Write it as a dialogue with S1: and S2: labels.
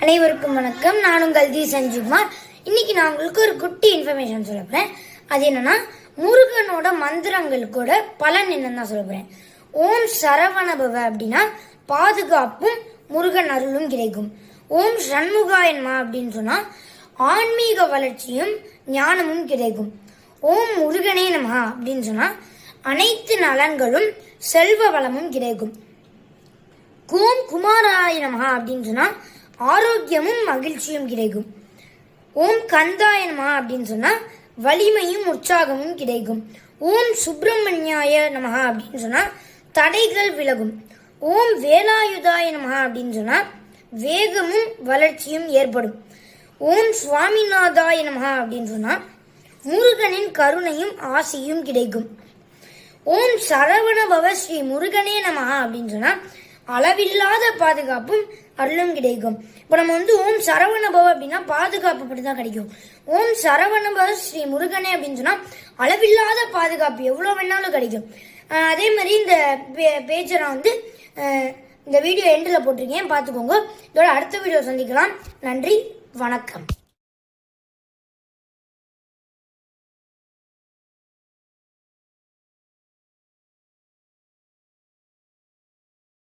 S1: அனைவருக்கும் வணக்கம். நான் உங்கள் தி சஞ்சுகுமார். இன்னைக்கு நான் உங்களுக்கு ஒரு குட்டி இன்ஃபர்மேஷன் சொல்ல போறேன். அது என்னன்னா, முருகனோட மந்திரங்களுக்கோட பலன் என்னன்னு தான் சொல்ல போறேன். ஓம் சரவணபவ அப்படின்னா பாதுகாப்பும் முருகன் அருளும் கிடைக்கும். ஓம் சண்முகாயன்மா அப்படின்னு சொன்னா ஆன்மீக வளர்ச்சியும் ஞானமும் கிடைக்கும். ஓம் முருகனே நமஹ அப்படின்னு சொன்னா அனைத்து நலன்களும் செல்வ வளமும் கிடைக்கும். ஓம் குமாராய நமஹ அப்படின்னு சொன்னா ஆரோக்கியமும் மகிழ்ச்சியும் கிடைக்கும். ஓம் கந்தாய நமஹ அப்படின்னு சொன்னா வலிமையும் உற்சாகமும் கிடைக்கும். ஓம் சுப்பிரமணியாய நமஹ அப்படின்னு சொன்னா தடைகள் விலகும். ஓம் வேலாயுதாய நமஹ அப்படின்னு சொன்னா வேகமும் வளர்ச்சியும் ஏற்படும். ஓம் சுவாமிநாதாய நமஹ அப்படின்னு சொன்னா முருகனின் கருணையும் ஆசையும் கிடைக்கும். ஓம் சரவணபவ ஸ்ரீ முருகனே நமஹ அப்படின்னு சொன்னா அளவில்லாத பாதுகாப்பும் அருளும் கிடைக்கும். இப்போ நம்ம ஓம் சரவணபவ அப்படின்னா பாதுகாப்பு அப்படிதான் கிடைக்கும். ஓம் சரவணபவ ஸ்ரீ முருகனே அப்படின்னு சொன்னா அளவில்லாத பாதுகாப்பு எவ்வளவு வேணாலும் கிடைக்கும். அதே மாதிரி இந்த பேஜை நான் இந்த வீடியோ எண்டில் போட்டிருக்கேன், பார்த்துக்கோங்க. இதோட அடுத்த வீடியோ சந்திக்கலாம். நன்றி, வணக்கம்.